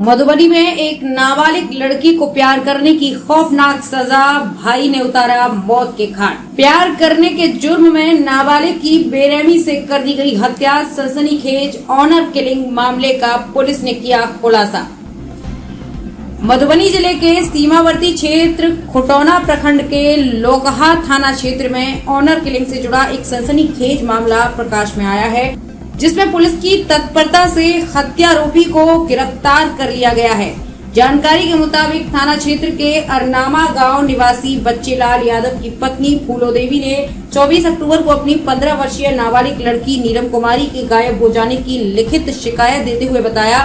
मधुबनी में एक नाबालिग लड़की को प्यार करने की खौफनाक सजा, भाई ने उतारा मौत के घाट। प्यार करने के जुर्म में नाबालिग की बेरहमी से कर दी गई हत्या, सनसनीखेज ऑनर किलिंग मामले का पुलिस ने किया खुलासा। मधुबनी जिले के सीमावर्ती क्षेत्र खुटौना प्रखंड के लोकहा थाना क्षेत्र में ऑनर किलिंग से जुड़ा एक सनसनीखेज मामला प्रकाश में आया है, जिसमें पुलिस की तत्परता से हत्यारोपी को गिरफ्तार कर लिया गया है। जानकारी के मुताबिक थाना क्षेत्र के अरनामा गांव निवासी बच्चेलाल यादव की पत्नी फूलो देवी ने 24 अक्टूबर को अपनी 15 वर्षीय नाबालिग लड़की नीलम कुमारी के गायब हो जाने की लिखित शिकायत देते हुए बताया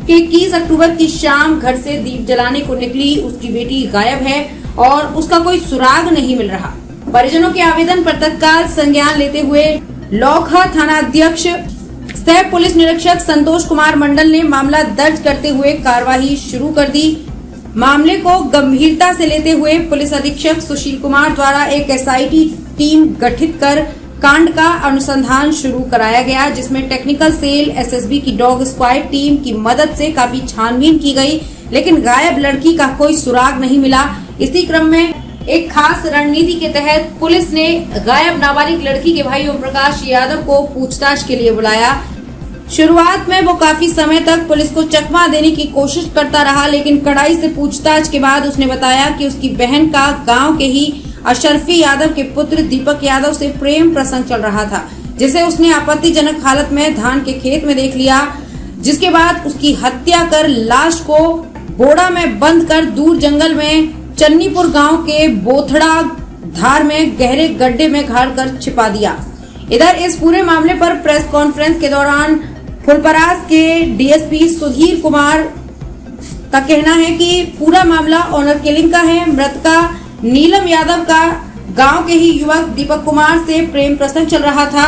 कि 21 अक्टूबर की शाम घर से दीप जलाने को निकली उसकी बेटी गायब है और उसका कोई सुराग नहीं मिल रहा। परिजनों के आवेदन पर तत्काल संज्ञान लेते हुए लोकहा थाना अध्यक्ष सह पुलिस निरीक्षक संतोष कुमार मंडल ने मामला दर्ज करते हुए कार्रवाई शुरू कर दी। मामले को गंभीरता से लेते हुए पुलिस अधीक्षक सुशील कुमार द्वारा एक एसआईटी टीम गठित कर कांड का अनुसंधान शुरू कराया गया, जिसमें टेक्निकल सेल, एसएसबी की डॉग स्क्वाड टीम की मदद से काफी छानबीन की गई, लेकिन गायब लड़की का कोई सुराग नहीं मिला। इसी क्रम में एक खास रणनीति के तहत पुलिस ने गायब नाबालिग लड़की के भाई ओम प्रकाश यादव को पूछताछ के लिए बुलाया। शुरुआत में वो काफी समय तक पुलिस को चकमा देने की कोशिश करता रहा, लेकिन कड़ाई से पूछताछ के बाद उसने बताया कि उसकी बहन का गांव के ही अशरफी यादव के पुत्र दीपक यादव से प्रेम प्रसंग चल रहा था, जिसे उसने आपत्तिजनक हालत में धान के खेत में देख लिया, जिसके बाद उसकी हत्या कर लाश को बोरा में बंद कर दूर जंगल में चन्नीपुर गांव के बोथड़ा धार में गहरे गड्ढे में गाड़ कर छिपा दिया। इधर इस पूरे मामले पर प्रेस कॉन्फ्रेंस के दौरान फुलपरास के डीएसपी सुधीर कुमार का कहना है कि पूरा मामला ऑनर किलिंग का है। मृतका नीलम यादव का गांव के ही युवक दीपक कुमार से प्रेम प्रसंग चल रहा था,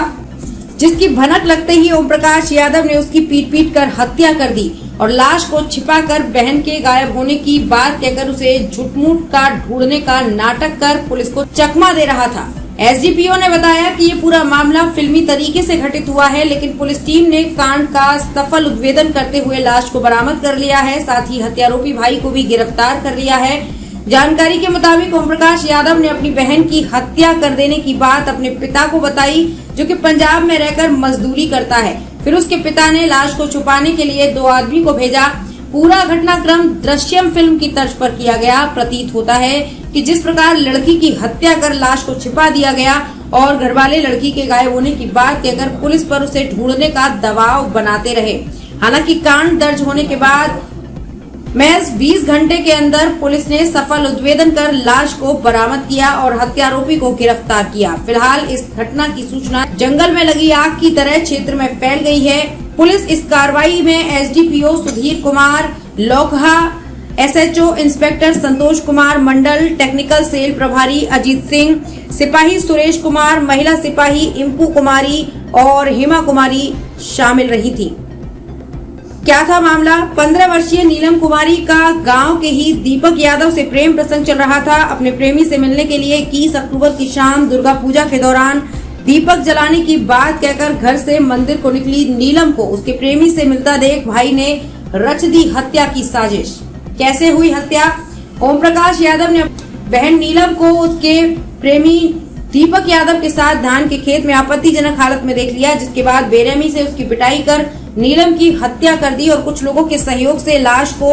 जिसकी भनक लगते ही ओम प्रकाश यादव ने उसकी पीट कर हत्या कर दी और लाश को छिपाकर बहन के गायब होने की बात कहकर उसे झूठ-मूठ का ढूंढने का नाटक कर पुलिस को चकमा दे रहा था। एसडीपीओ ने बताया कि ये पूरा मामला फिल्मी तरीके से घटित हुआ है, लेकिन पुलिस टीम ने कांड का सफल उद्भेदन करते हुए लाश को बरामद कर लिया है, साथ ही हत्यारोपी भाई को भी गिरफ्तार कर लिया है। जानकारी के मुताबिक ओम प्रकाश यादव ने अपनी बहन की हत्या कर देने की बात अपने पिता को बताई, जो कि पंजाब में रहकर मजदूरी करता है। फिर उसके पिता ने लाश को छुपाने के लिए 2 आदमी को भेजा। पूरा घटनाक्रम दृश्यम फिल्म की तर्ज पर किया गया। प्रतीत होता है कि जिस प्रकार लड़की की हत्या कर लाश को छिपा दिया गया और घरवाले लड़की के गायब होने की बात कहकर पुलिस पर उसे ढूंढने का दबाव बनाते रहे। हालांकि कांड दर्ज होने के बाद महज 20 घंटे के अंदर पुलिस ने सफल उद्भेदन कर लाश को बरामद किया और हत्यारोपी को गिरफ्तार किया। फिलहाल इस घटना की सूचना जंगल में लगी आग की तरह क्षेत्र में फैल गई है। पुलिस इस कार्रवाई में एसडीपीओ सुधीर कुमार, लोकहा SHO inspector Santosh Kumar Mandal, technical cell प्रभारी अजीत सिंह, सिपाही सुरेश कुमार, महिला सिपाही इंपू कुमारी और हेमा कुमारी शामिल रही थी। क्या था मामला? 15 वर्षीय नीलम कुमारी का गांव के ही दीपक यादव से प्रेम प्रसंग चल रहा था। अपने प्रेमी से मिलने के लिए 21 अक्टूबर की शाम दुर्गा पूजा के दौरान दीपक जलाने की बात कहकर घर से मंदिर को निकली नीलम को उसके प्रेमी से मिलता देख भाई ने रच दी हत्या की साजिश। कैसे हुई हत्या? ओम प्रकाश यादव ने बहन नीलम को उसके प्रेमी दीपक यादव के साथ धान के खेत में आपत्तिजनक हालत में देख लिया, जिसके बाद बेरहमी से उसकी पिटाई कर नीलम की हत्या कर दी और कुछ लोगों के सहयोग से लाश को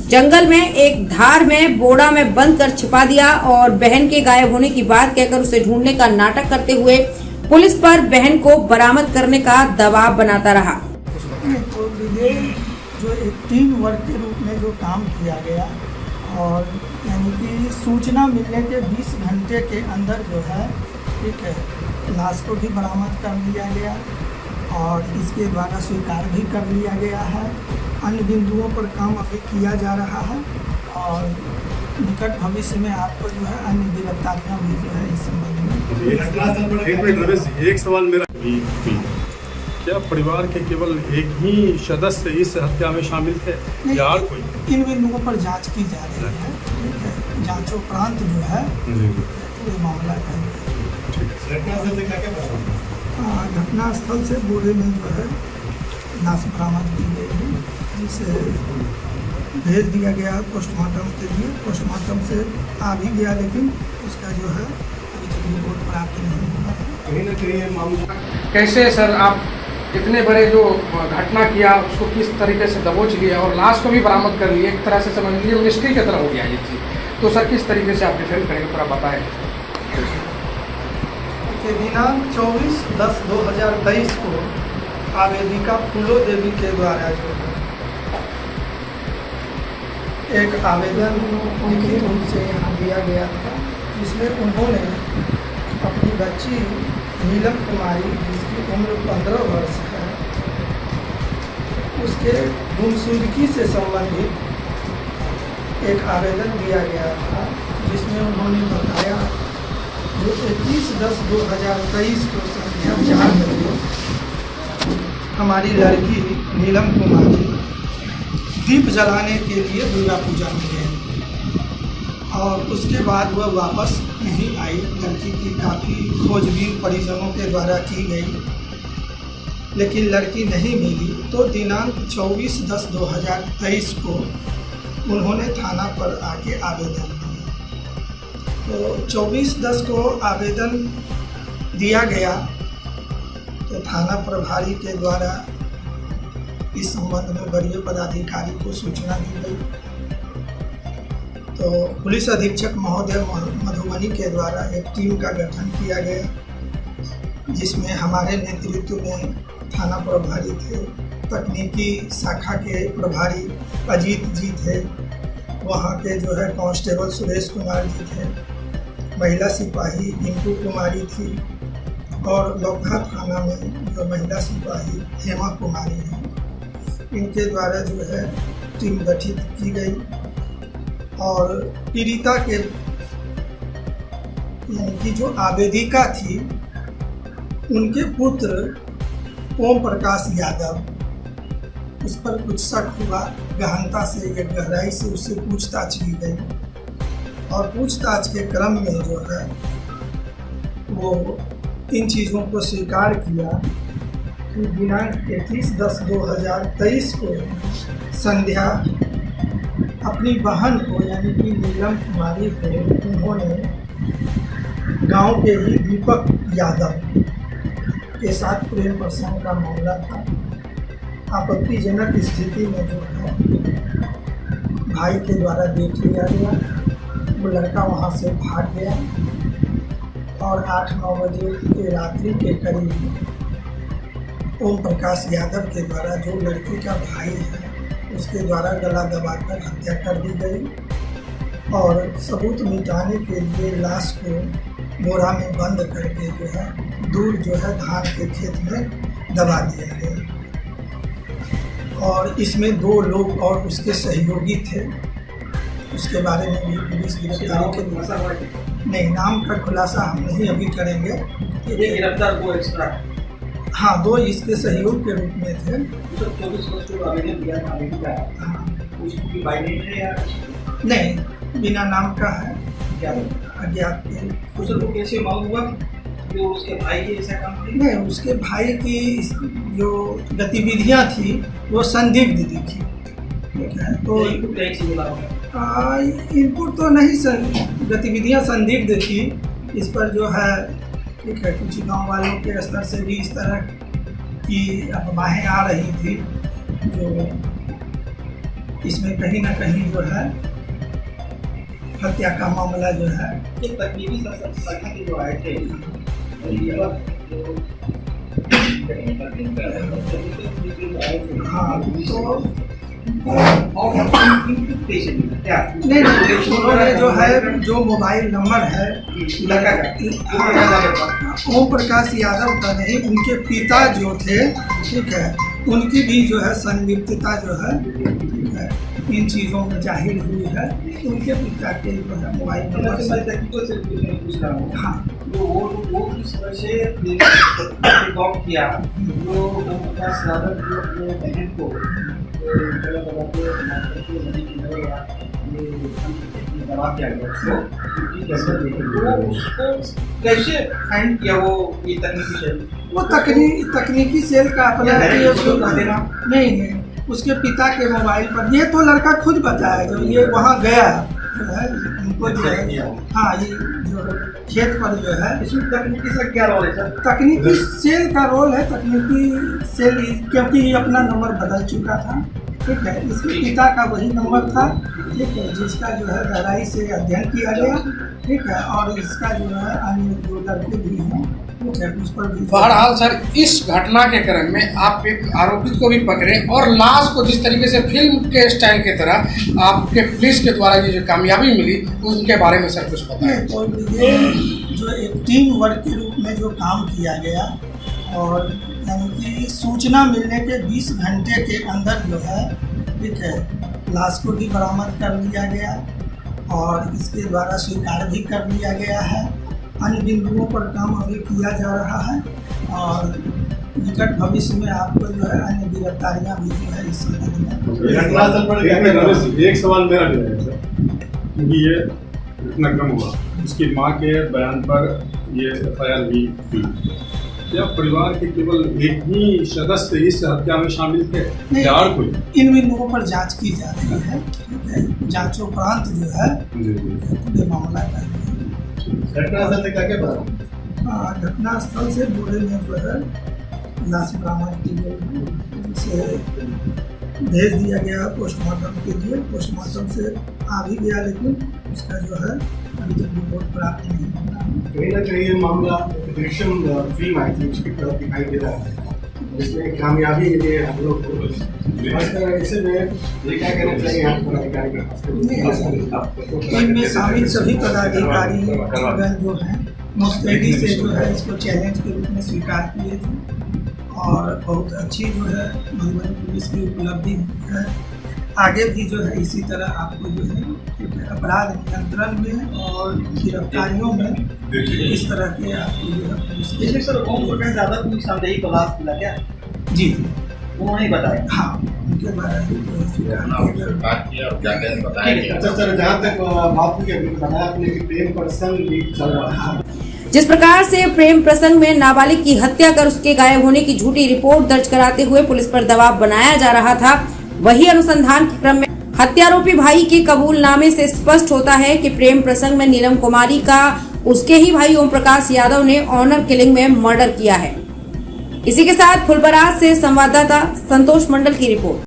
जंगल में एक धार में बोरा में बंद कर छिपा दिया और बहन के गायब होने की बात कहकर उसे ढूंढने का नाटक करते हुए पुलिस पर बहन को बरामद करने का दबाव बनाता रहा। जो एक टीम वर्क के रूप में जो काम किया गया और यानी कि सूचना मिलने के 20 घंटे के अंदर जो है, ठीक है, लाश को भी बरामद कर लिया गया और इसके द्वारा स्वीकार भी कर लिया गया है। अन्य बिंदुओं पर काम अभी किया जा रहा है और निकट भविष्य में आपको जो है अन्य गिरफ्तारियाँ भी जो है इस संबंध में। एक सवाल मेरा, क्या परिवार के केवल एक ही सदस्य इस हत्या में शामिल थे या और कोई? इन बिंदुओं पर जांच की जा रही है। जांचोपरांत जो है ये मामला घटना स्थल से बोरे में जो है लाश बरामद की गई है, जिसे भेज दिया गया पोस्टमार्टम के लिए। पोस्टमार्टम से आ भी गया, लेकिन उसका जो है अभी तक रिपोर्ट प्राप्त नहीं हुआ। कहीं ना कहीं ये मामला कैसे सर आप इतने बड़े जो घटना किया उसको किस तरीके से दबोच लिया और लाश को भी बरामद कर लिया, एक तरह से समझ लीजिए मिस्ट्री की तरह हो गया ये चीज़, तो सर किस तरीके से आप डिफेंड करेंगे पूरा बताएं। कि दिनांक 24/10/2023 को आवेदिका फूलो देवी के द्वारा जो है एक आवेदन लिखित रूप से यहाँ दिया गया था, जिसमें उन्होंने अपनी बच्ची नीलम कुमारी, जिसकी उम्र 15 वर्ष है, उसके गुमशुदगी से संबंधित एक आवेदन दिया गया था, जिसमें उन्होंने बताया जो 21/10/2023 को संध्या 4 बजे हमारी लड़की नीलम कुमारी दीप जलाने के लिए दुर्गा पूजा में गई और उसके बाद वह वापस नहीं आई। लड़की की काफ़ी खोजबीन परिजनों के द्वारा की गई, लेकिन लड़की नहीं मिली। तो दिनांक 24/10/2023 को उन्होंने थाना पर आके आवेदन दिया। तो 24/10 को आवेदन दिया गया, तो थाना प्रभारी के द्वारा इस संबंध में वरीय पदाधिकारी को सूचना दी गई। तो पुलिस अधीक्षक महोदय मधुबनी के द्वारा एक टीम का गठन किया गया, जिसमें हमारे नेतृत्व में थाना प्रभारी थे, तकनीकी शाखा के प्रभारी अजीत जी थे, वहाँ के जो है कांस्टेबल सुरेश कुमार जी थे, महिला सिपाही इंकू कुमारी थी और लोकहा थाना में जो महिला सिपाही हेमा कुमारी हैं, इनके द्वारा जो है टीम गठित की गई और पीड़िता के यानी कि जो आवेदिका थी, उनके पुत्र ओम प्रकाश यादव, उस पर कुछ शक हुआ, गहनता से या गहराई से उससे पूछताछ की गई और पूछताछ के क्रम में जो है वो इन चीज़ों को स्वीकार किया कि दिनांक 21/10/2023 को संध्या अपनी बहन को यानी कि नीलम कुमारी को उन्होंने गांव के ही दीपक यादव के साथ प्रेम प्रसंग का मामला था। आपत्तिजनक स्थिति में जो है भाई के द्वारा देख लिया गया, वो लड़का वहाँ से भाग गया और 8-9 बजे के रात्रि के करीब ओम प्रकाश यादव के द्वारा, जो लड़की का भाई है, उसके द्वारा गला दबाकर हत्या कर दी गई और सबूत मिटाने के लिए लाश को बोरा में बंद करके जो है दूर जो है धान के खेत में दबा दिया गया। और इसमें 2 लोग और उसके सहयोगी थे, उसके बारे में भी पुलिस गिरफ्तारी के नहीं, नाम का खुलासा हम नहीं अभी करेंगे। गिरफ्तार 2 एक्स्ट्रा, हाँ 2 इसके सहयोग के रूप में थे। 24 को आवेदन दिया था, हाँ उसकी बाइनेट है या नहीं, बिना नाम का है, अज्ञात के। उसे तो कैसे मालूम हुआ जो उसके भाई के ऐसा काम किया? नहीं, उसके भाई की जो गतिविधियां थी वो संदिग्ध थी, ठीक है। तो इनपुट तो नहीं, गतिविधियां संदिग्ध थी, इस पर जो है ठीक है कुछ गांव वालों के स्तर से भी इस तरह की अफवाहें आ रही थी, जो इसमें कहीं ना कहीं जो है हत्या का मामला जो है तकनीकी शाखा के जो आए थे हाँ, तो नहीं उन्होंने जो है जो मोबाइल नंबर है लड़का का ओम प्रकाश यादव का नहीं, उनके पिता जो थे, ठीक है, उनकी भी जो है संलिप्तता जो है, ठीक है, इन चीज़ों में जाहिर हुई है। उनके पिता के जो है मोबाइल नंबर से पूछ रहा हूँ, हाँ, वो किस तरह से रिकॉर्ड किया जो ओम प्रकाश यादव जो अपने बहन को दबा दिया गया, उसको कैसे फाइंड किया वो ये तकनीकी सेल? वो तकनीकी सेल का अपना नहीं है, उसके पिता के मोबाइल पर, ये तो लड़का खुद बताया जब ये वहाँ गया जो है उनको जो है, हाँ ये जो खेत पर जो है, इसमें तकनीकी से क्या रोल है सर? तकनीकी सेल का रोल है। तकनीकी सेल क्योंकि ये अपना नंबर बदल चुका था, ठीक है, इसके पिता का वही नंबर था, ठीक है, जिसका जो है गहराई से अध्ययन किया गया, ठीक है, और इसका जो है अन्य जो लड़के भी हैं, ठीक है, उस पर भी। बहरहाल सर, इस घटना के क्रम में आप एक आरोपित को भी पकड़े और लाश को जिस तरीके से फिल्म के स्टाइल की तरह आपके पुलिस के द्वारा ये जो कामयाबी मिली, उनके बारे में सर कुछ बताएं। तो ये जो एक टीम वर्क के रूप में जो काम किया गया, और यानी कि सूचना मिलने के 20 घंटे के अंदर जो है, ठीक है, लाश को भी बरामद कर लिया गया और इसके द्वारा स्वीकार भी कर लिया गया है। अन्य बिंदुओं पर काम अभी किया जा रहा है और निकट भविष्य में आपको जो है अन्य गिरफ्तारियां भी जो है इस संबंध में। एक सवाल मेरा भी है सर, क्योंकि ये घटनाक्रम हुआ, उसकी माँ के बयान पर ये FIR भी हुई, क्या परिवार के केवल एक ही सदस्य इस हत्या में शामिल थे या और कोई? इन बिंदुओं पर जांच की जा रही है, ठीक है, जांचोपरांत जो है पूरे मामला का घटनास्थल से क्या पता? घटनास्थल से बोरे में जो है लाश बरामद की गई, उसे भेज दिया गया पोस्टमार्टम के लिए। पोस्टमार्टम से आ भी गया, लेकिन उसका जो है अभी तक रिपोर्ट प्राप्त नहीं हुआ। कहीं ना कहीं ये मामला दृश्यम फिल्म आई थी उसकी तरफ दिखाई दे रहा है, जिसमें कामयाबी मिली है हम लोग को। ऐसे में ये क्या कहना चाहिए आप पदाधिकारी? टीम में शामिल सभी पदाधिकारी जो हैं मुस्तैदी से जो है इसको चैलेंज के रूप में स्वीकार किए थे और बहुत अच्छी जो है मधुबनी पुलिस की उपलब्धि है। आगे भी जो है इसी तरह आपको जो है अपराध नियंत्रण में और गिरफ्तारियों में इस तरह के आपको जो है पुलिस के। इसमें सर ओम प्रकाश यादव को निशानदेही का लाश मिला क्या? जी उन्होंने ही बताया। हाँ, उनके बारे में जो है स्वीकार किया। अच्छा सर, जहाँ तक बात हुई अभी बताया आपने कि प्रेम प्रसंग भी चल रहा है। जिस प्रकार से प्रेम प्रसंग में नाबालिग की हत्या कर उसके गायब होने की झूठी रिपोर्ट दर्ज कराते हुए पुलिस पर दबाव बनाया जा रहा था, वही अनुसंधान के क्रम में हत्यारोपी भाई के कबूलनामे से स्पष्ट होता है कि प्रेम प्रसंग में नीलम कुमारी का उसके ही भाई ओम प्रकाश यादव ने ऑनर किलिंग में मर्डर किया है। इसी के साथ फुलपरास से संवाददाता संतोष मंडल की रिपोर्ट।